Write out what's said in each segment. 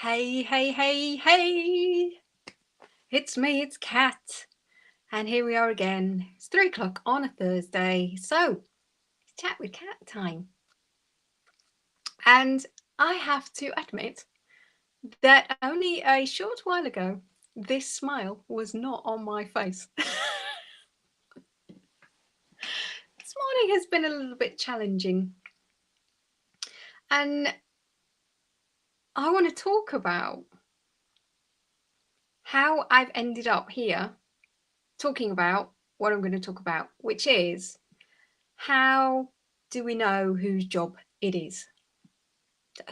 Hey, hey, hey, hey! It's me, it's Kat, and here we are again. It's 3 o'clock on a Thursday, so it's chat with Kat time. And I have to admit that only a short while ago, this smile was not on my face. This morning has been a little bit challenging, and I want to talk about how I've ended up here talking about what I'm going to talk about, which is how do we know whose job it is?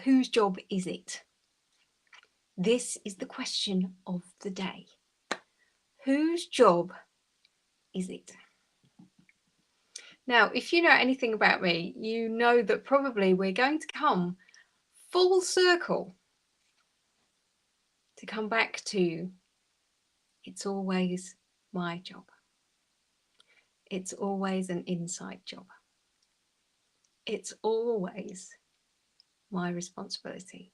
Whose job is it? This is the question of the day. Whose job is it? Now, if you know anything about me, you know that probably we're going to come full circle to come back to it's always my job. It's always an inside job. It's always my responsibility.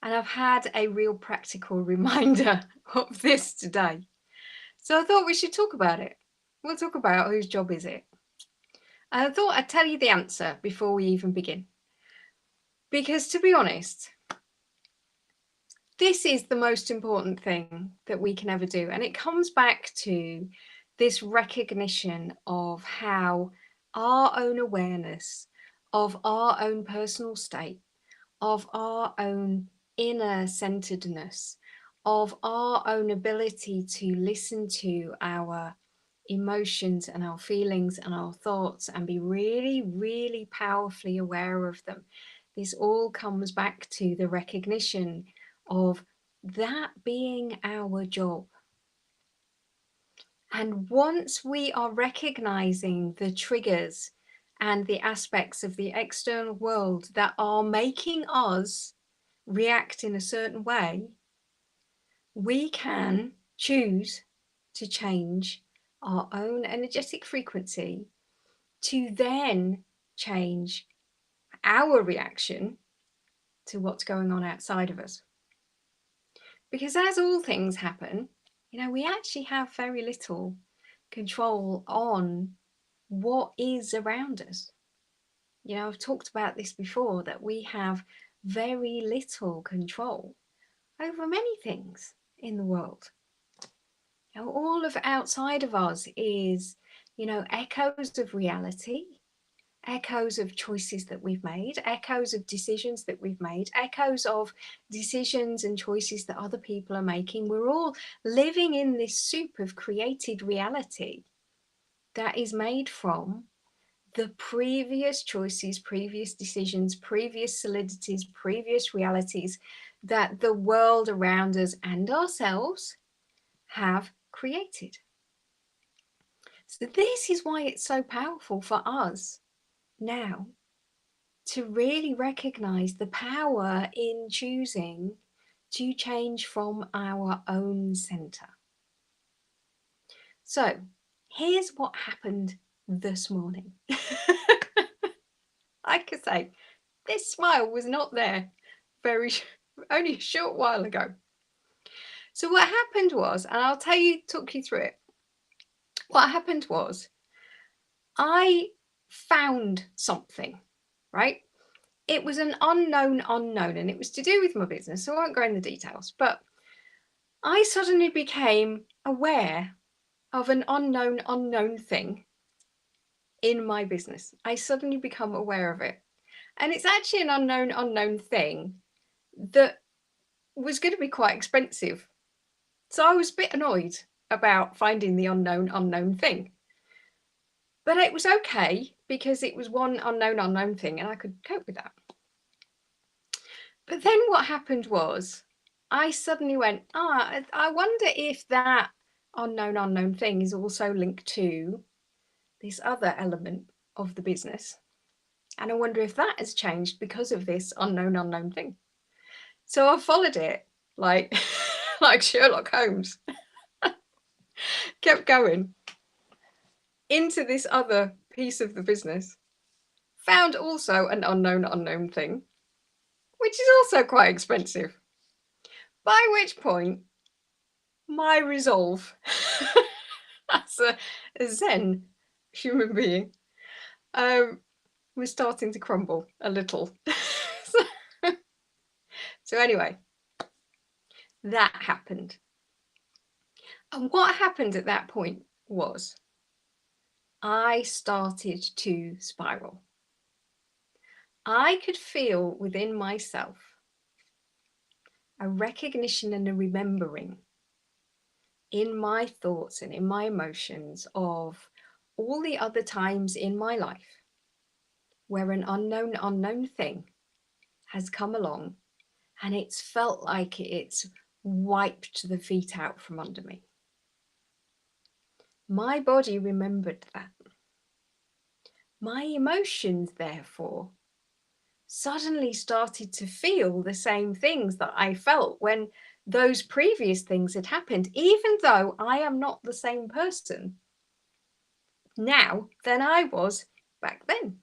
And I've had a real practical reminder of this today. So I thought we should talk about it. We'll talk about whose job is it. And I thought I'd tell you the answer before we even begin. Because to be honest, this is the most important thing that we can ever do. And it comes back to this recognition of how our own awareness of our own personal state, of our own inner centeredness, of our own ability to listen to our emotions and our feelings and our thoughts and be really, really powerfully aware of them. This all comes back to the recognition of that being our job. And once we are recognizing the triggers and the aspects of the external world that are making us react in a certain way, we can choose to change our own energetic frequency to then change our reaction to what's going on outside of us. Because as all things happen, we actually have very little control on what is around us. I've talked about this before, that we have very little control over many things in the world. All of outside of us is, echoes of reality, echoes of choices that we've made, echoes of decisions that we've made, echoes of decisions and choices that other people are making. We're all living in this soup of created reality that is made from the previous choices, previous decisions, previous solidities, previous realities that the world around us and ourselves have created. So this is why it's so powerful for us now to really recognize the power in choosing to change from our own center. So here's what happened this morning. Like I say, this smile was not there only a short while ago. So what happened was, and I'll talk you through it. What happened was I found something, right? It was an unknown, and it was to do with my business. So I won't go into the details, but I suddenly became aware of an unknown thing in my business. I suddenly become aware of it. And it's actually an unknown thing that was going to be quite expensive. So I was a bit annoyed about finding the unknown thing. But it was okay because it was one unknown thing and I could cope with that. But then what happened was I suddenly went, I wonder if that unknown thing is also linked to this other element of the business. And I wonder if that has changed because of this unknown thing. So I followed it like Sherlock Holmes. Kept going into this other piece of the business. Found also an unknown thing. which is also quite expensive. By which point, my resolve as a Zen human being was starting to crumble a little. So anyway, that happened. And what happened at that point was I started to spiral. I could feel within myself a recognition and a remembering in my thoughts and in my emotions of all the other times in my life where an unknown thing has come along and it's felt like it's wiped the feet out from under me. My body remembered that. My emotions, therefore, suddenly started to feel the same things that I felt when those previous things had happened, even though I am not the same person now than I was back then.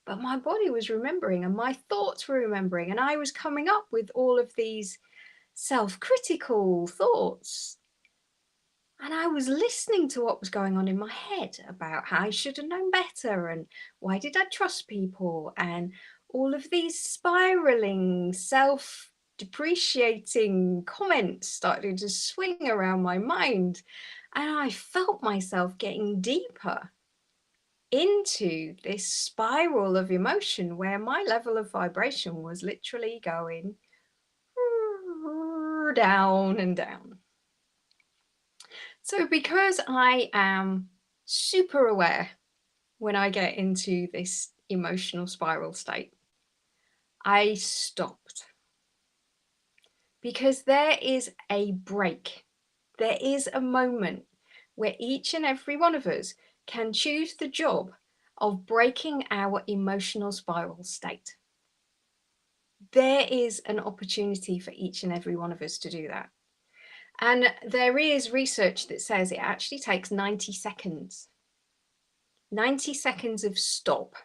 But my body was remembering and my thoughts were remembering, and I was coming up with all of these self-critical thoughts. And I was listening to what was going on in my head about how I should have known better and why did I trust people, and all of these spiraling, self-depreciating comments started to swing around my mind. And I felt myself getting deeper into this spiral of emotion where my level of vibration was literally going down and down. So because I am super aware when I get into this emotional spiral state, I stopped. Because there is a break. There is a moment where each and every one of us can choose the job of breaking our emotional spiral state. There is an opportunity for each and every one of us to do that. And there is research that says it actually takes 90 seconds. 90 seconds of stop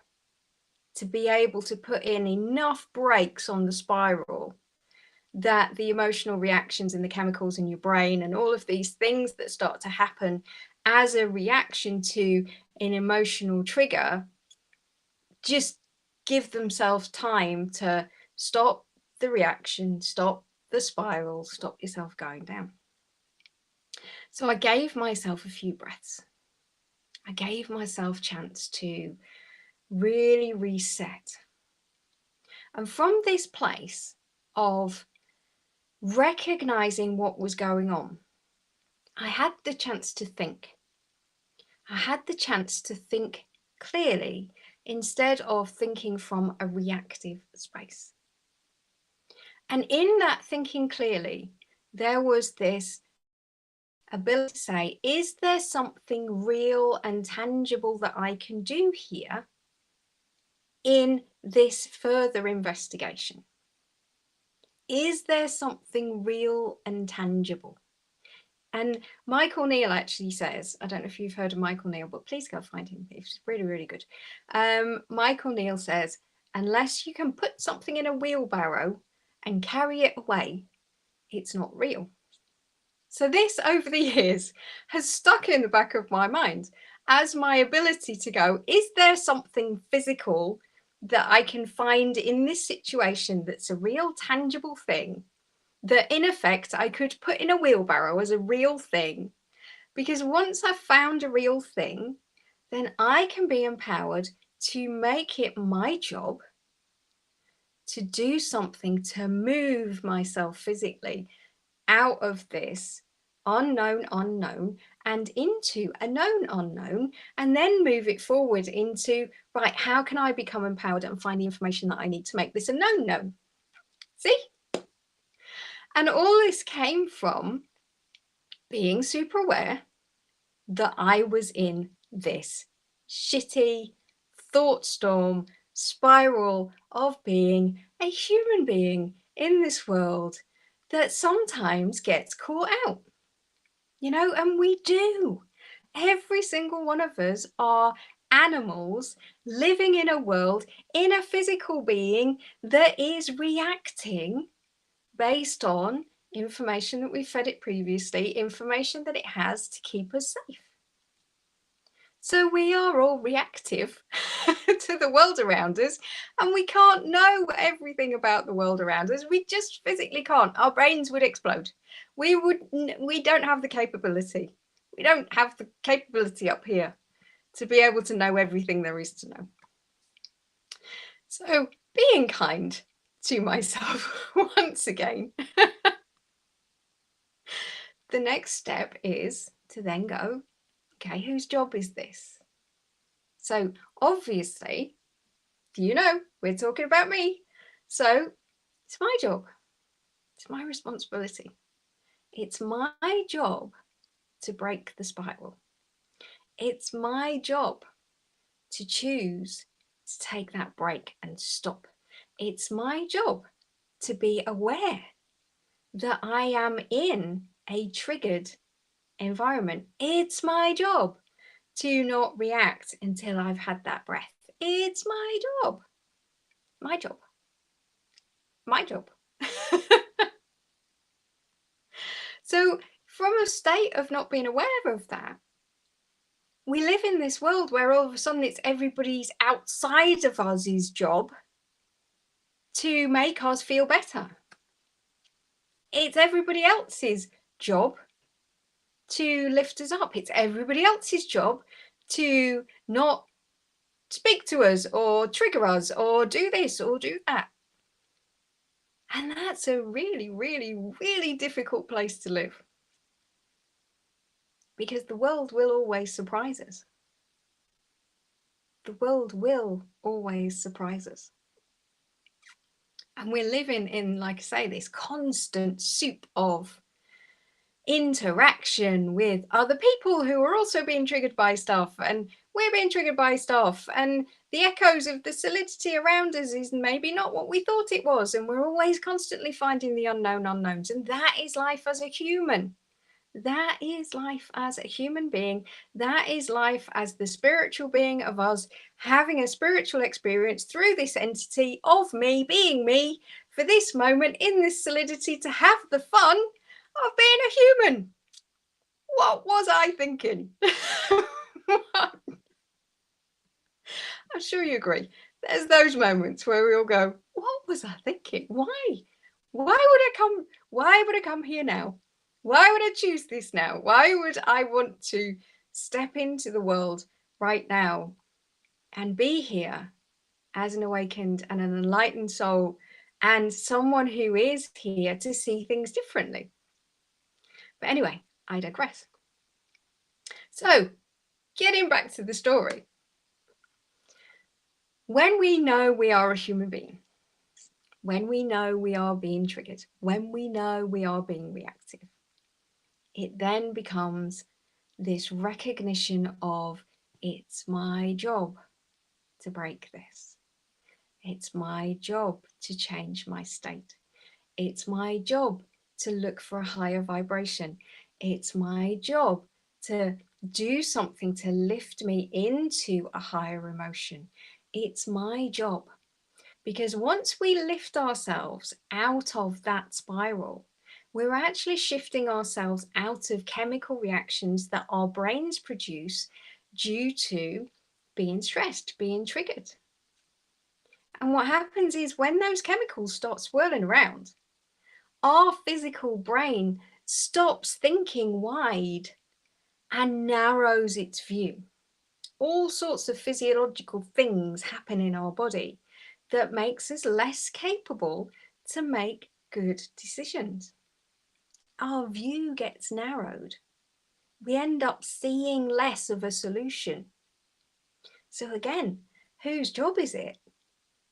to be able to put in enough brakes on the spiral that the emotional reactions and the chemicals in your brain and all of these things that start to happen as a reaction to an emotional trigger just give themselves time to stop the reaction, stop the spiral, stop yourself going down. So I gave myself a few breaths. I gave myself a chance to really reset. And from this place of recognizing what was going on, I had the chance to think. I had the chance to think clearly instead of thinking from a reactive space. And in that thinking clearly, there was this ability to say, is there something real and tangible that I can do here in this further investigation? Is there something real and tangible? And Michael Neal actually says, I don't know if you've heard of Michael Neal, but please go find him. He's really, really good. Michael Neal says, unless you can put something in a wheelbarrow and carry it away, it's not real. So this over the years has stuck in the back of my mind as my ability to go, is there something physical that I can find in this situation that's a real tangible thing that in effect I could put in a wheelbarrow as a real thing? Because once I've found a real thing, then I can be empowered to make it my job to do something to move myself physically out of this unknown and into a known unknown, and then move it forward into, right, how can I become empowered and find the information that I need to make this a known? See? And all this came from being super aware that I was in this shitty thought storm spiral of being a human being in this world that sometimes gets caught out, you know, and we do. Every single one of us are animals living in a world, in a physical being that is reacting based on information that we fed it previously, information that it has to keep us safe. So we are all reactive to the world around us, and we can't know everything about the world around us. We just physically can't. Our brains would explode. We don't have the capability. We don't have the capability up here to be able to know everything there is to know. So being kind to myself once again. The next step is to then go, okay, whose job is this? So obviously, you know, we're talking about me. So it's my job. It's my responsibility. It's my job to break the spiral. It's my job to choose to take that break and stop. It's my job to be aware that I am in a triggered environment. It's my job to not react until I've had that breath. It's my job. My job. My job. So from a state of not being aware of that, we live in this world where all of a sudden it's everybody's outside of us's job to make us feel better. It's everybody else's job to lift us up. It's everybody else's job to not speak to us or trigger us or do this or do that. And that's a really, really, really difficult place to live, because the world will always surprise us. The world will always surprise us. And we're living in, like I say, this constant soup of interaction with other people who are also being triggered by stuff, and we're being triggered by stuff, and the echoes of the solidity around us is maybe not what we thought it was, and we're always constantly finding the unknown unknowns. And that is life as a human. That is life as a human being. That is life as the spiritual being of us, having a spiritual experience through this entity of me being me for this moment in this solidity, to have the fun of being a human. What was I thinking? I'm sure you agree. There's those moments where we all go, what was I thinking? Why would I come here now? Why would I choose this now? Why would I want to step into the world right now and be here as an awakened and an enlightened soul, and someone who is here to see things differently? But anyway, I digress. So getting back to the story, when we know we are a human being, when we know we are being triggered, when we know we are being reactive, it then becomes this recognition of, it's my job to break this. It's my job to change my state. It's my job to look for a higher vibration. It's my job to do something to lift me into a higher emotion. It's my job. Because once we lift ourselves out of that spiral, we're actually shifting ourselves out of chemical reactions that our brains produce due to being stressed, being triggered. And what happens is, when those chemicals start swirling around, our physical brain stops thinking wide and narrows its view. All sorts of physiological things happen in our body that makes us less capable to make good decisions. Our view gets narrowed. We end up seeing less of a solution. So again, whose job is it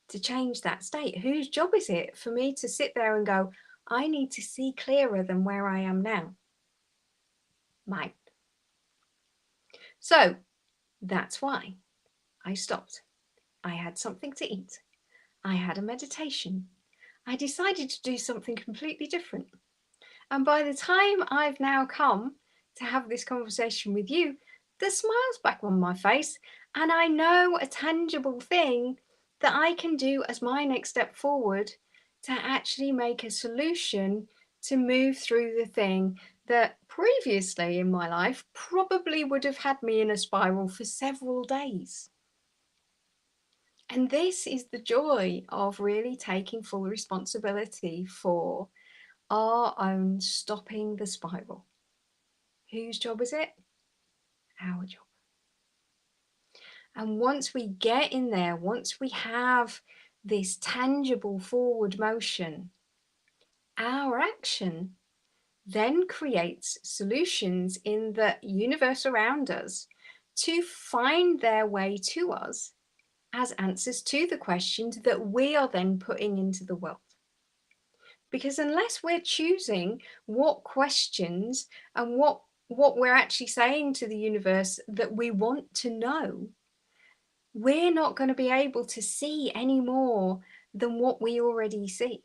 to change that state? Whose job is it for me to sit there and go, I need to see clearer than where I am now? Mine. So that's why I stopped. I had something to eat. I had a meditation. I decided to do something completely different. And by the time I've now come to have this conversation with you, the smile's back on my face, And I know a tangible thing that I can do as my next step forward to actually make a solution to move through the thing that previously in my life probably would have had me in a spiral for several days. And this is the joy of really taking full responsibility for our own stopping the spiral. Whose job is it? Our job. And once we get in there, once we have this tangible forward motion, our action then creates solutions in the universe around us to find their way to us as answers to the questions that we are then putting into the world. Because unless we're choosing what questions and what we're actually saying to the universe that we want to know, we're not going to be able to see any more than what we already see.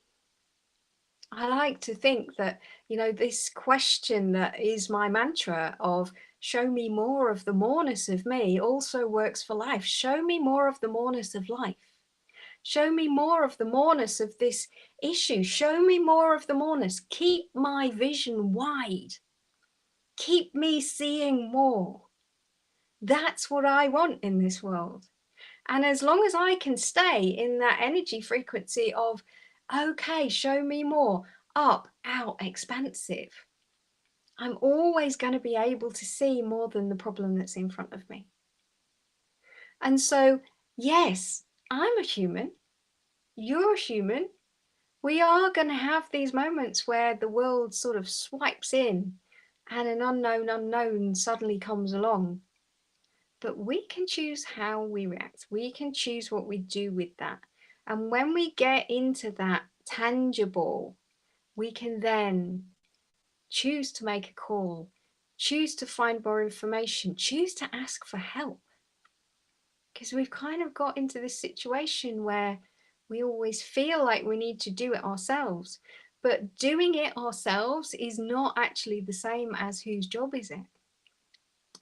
I like to think that, this question that is my mantra of show me more of the moreness of me also works for life. Show me more of the moreness of life. Show me more of the moreness of this issue. Show me more of the moreness. Keep my vision wide. Keep me seeing more. That's what I want in this world. And as long as I can stay in that energy frequency of, okay, show me more, up, out, expansive, I'm always going to be able to see more than the problem that's in front of me. And so, yes, I'm a human. You're a human. We are going to have these moments where the world sort of swipes in and an unknown suddenly comes along. But we can choose how we react. We can choose what we do with that. And when we get into that tangible, we can then choose to make a call, choose to find more information, choose to ask for help. Because we've kind of got into this situation where we always feel like we need to do it ourselves. But doing it ourselves is not actually the same as whose job is it?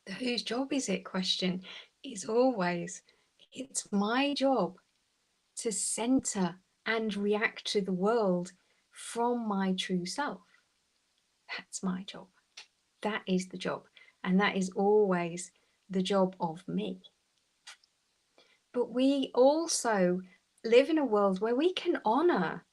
The whose job is it question is always, it's my job to center and react to the world from my true self. That's my job. That is the job. And that is always the job of me. But we also live in a world where we can honor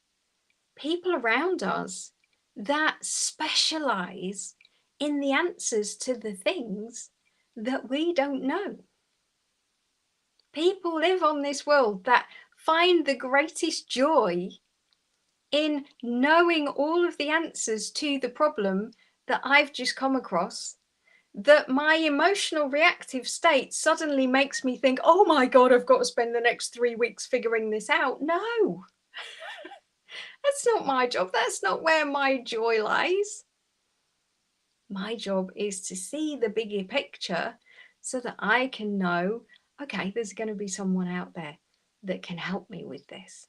people around us that specialize in the answers to the things that we don't know. People live on this world that find the greatest joy in knowing all of the answers to the problem that I've just come across, that my emotional reactive state suddenly makes me think, oh my God, I've got to spend the next 3 weeks figuring this out. No, that's not my job. That's not where my joy lies. My job is to see the bigger picture so that I can know, okay, there's going to be someone out there that can help me with this.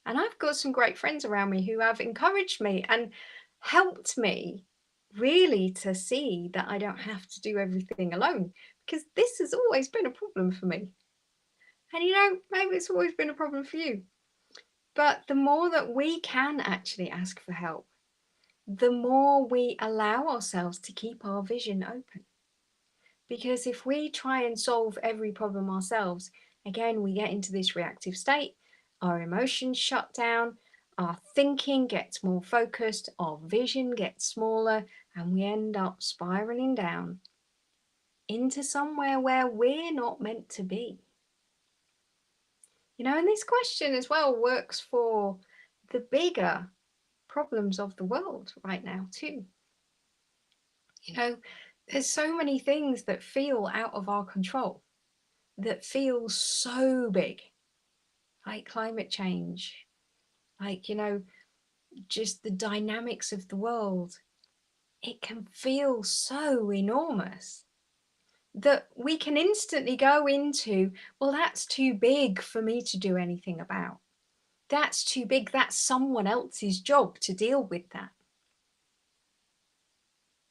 And I've got some great friends around me who have encouraged me and helped me really to see that I don't have to do everything alone, because this has always been a problem for me. And maybe it's always been a problem for you. But the more that we can actually ask for help, the more we allow ourselves to keep our vision open. Because if we try and solve every problem ourselves, again, we get into this reactive state, our emotions shut down, our thinking gets more focused, our vision gets smaller, and we end up spiraling down into somewhere where we're not meant to be. And this question as well works for the bigger problems of the world right now too. There's so many things that feel out of our control, that feel so big, like climate change, like, just the dynamics of the world. It can feel so enormous that we can instantly go into, well, that's too big for me to do anything about. That's too big. That's someone else's job to deal with that.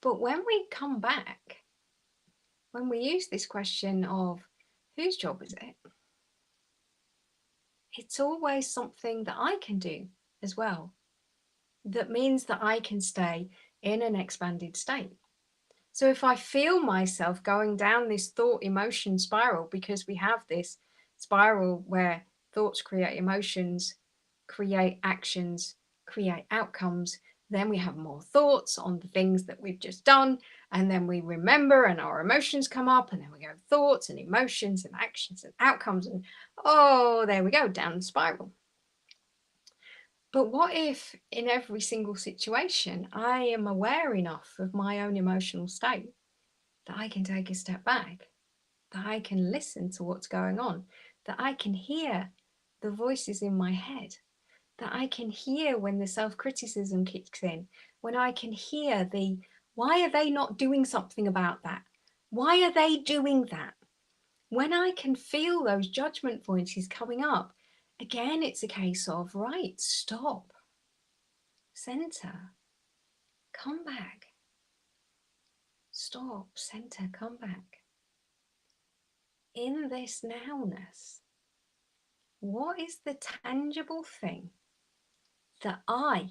But when we come back, when we use this question of, whose job is it? It's always something that I can do as well. That means that I can stay in an expanded state. So if I feel myself going down this thought emotion spiral, because we have this spiral where thoughts create emotions, create actions, create outcomes, then we have more thoughts on the things that we've just done, and then we remember and our emotions come up, and then we go thoughts and emotions and actions and outcomes, and oh, there we go, down the spiral. But what if in every single situation I am aware enough of my own emotional state that I can take a step back, that I can listen to what's going on, that I can hear the voices in my head, that I can hear when the self-criticism kicks in, when I can hear the, why are they not doing something about that? Why are they doing that? When I can feel those judgment voices coming up, again, it's a case of, right, stop, center, come back. Stop, center, come back. In this nowness, what is the tangible thing that I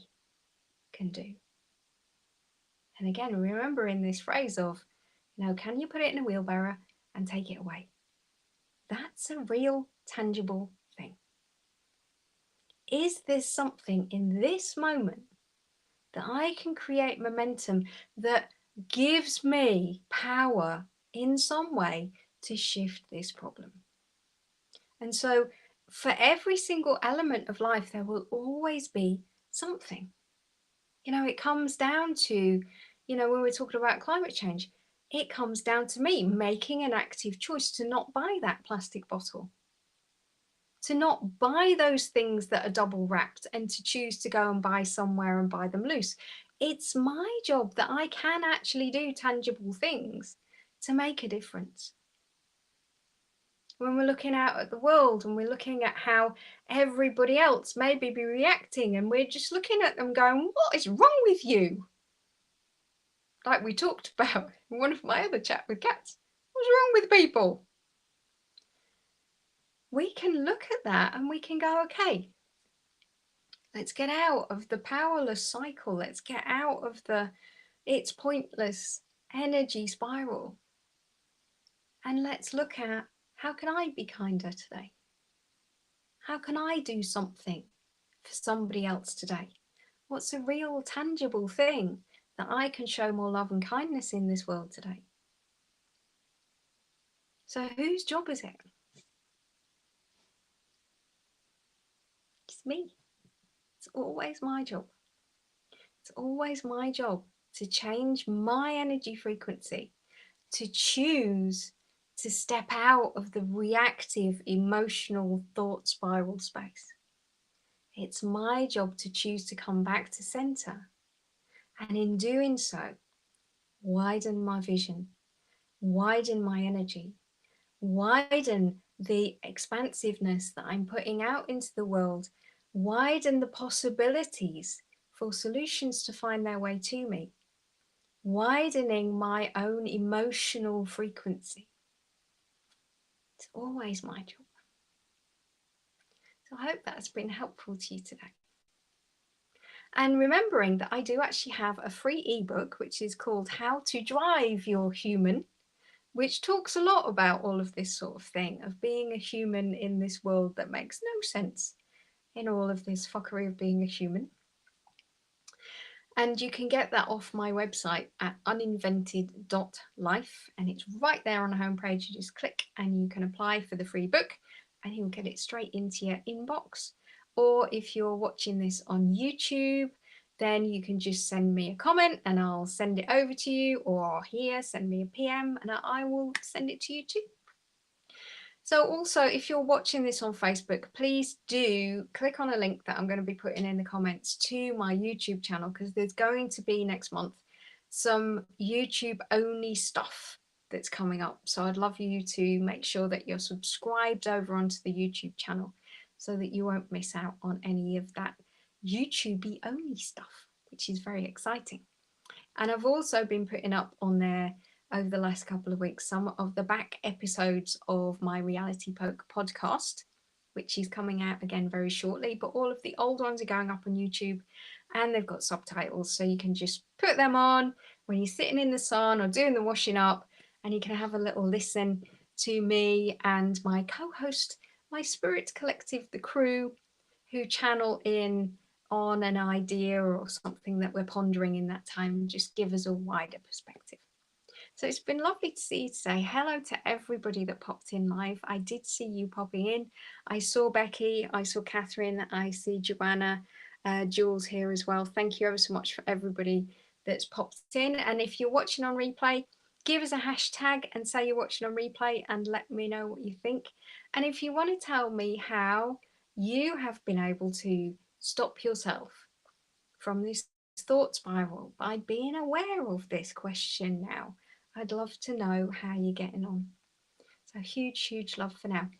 can do? And again, remembering this phrase of, can you put it in a wheelbarrow and take it away? That's a real, tangible thing. Is there something in this moment that I can create momentum that gives me power in some way to shift this problem? And so for every single element of life, there will always be something. It comes down to, when we're talking about climate change, it comes down to me making an active choice to not buy that plastic bottle, to not buy those things that are double wrapped, and to choose to go and buy somewhere and buy them loose. It's my job that I can actually do tangible things to make a difference. When we're looking out at the world and we're looking at how everybody else maybe be reacting, and we're just looking at them going, what is wrong with you? Like we talked about in one of my other chat with cats. What's wrong with people? We can look at that and we can go, okay, let's get out of the powerless cycle. Let's get out of the it's pointless energy spiral. And let's look at, how can I be kinder today? How can I do something for somebody else today? What's a real tangible thing that I can show more love and kindness in this world today? So whose job is it? It's me. It's always my job. It's always my job to change my energy frequency, to choose to step out of the reactive emotional thought spiral space. It's my job to choose to come back to center. And in doing so, widen my vision, widen my energy, widen the expansiveness that I'm putting out into the world, widen the possibilities for solutions to find their way to me, widening my own emotional frequency. It's always my job. So I hope that's been helpful to you today. And remembering that I do actually have a free ebook, which is called How to Drive Your Human, which talks a lot about all of this sort of thing, of being a human in this world that makes no sense in all of this fuckery of being a human. And you can get that off my website at uninvented.life, and it's right there on the homepage. You just click and you can apply for the free book and you'll get it straight into your inbox. Or if you're watching this on YouTube, then you can just send me a comment and I'll send it over to you, or here, send me a PM and I will send it to you too. So also, if you're watching this on Facebook, please do click on a link that I'm going to be putting in the comments to my YouTube channel, because there's going to be next month some YouTube only stuff that's coming up. So I'd love you to make sure that you're subscribed over onto the YouTube channel so that you won't miss out on any of that YouTube only stuff, which is very exciting. And I've also been putting up on there over the last couple of weeks some of the back episodes of my Reality Poke podcast, which is coming out again very shortly, but all of the old ones are going up on YouTube and they've got subtitles, so you can just put them on when you're sitting in the sun or doing the washing up, and you can have a little listen to me and my co-host, my Spirit Collective, the crew, who channel in on an idea or something that we're pondering in that time and just give us a wider perspective. So it's been lovely to see you today. Hello to everybody that popped in live. I did see you popping in. I saw Becky, I saw Catherine, I see Joanna, Jules here as well. Thank you ever so much for everybody that's popped in. And if you're watching on replay, give us a hashtag and say you're watching on replay and let me know what you think. And if you want to tell me how you have been able to stop yourself from this thought spiral by being aware of this question now, I'd love to know how you're getting on. So huge love for now.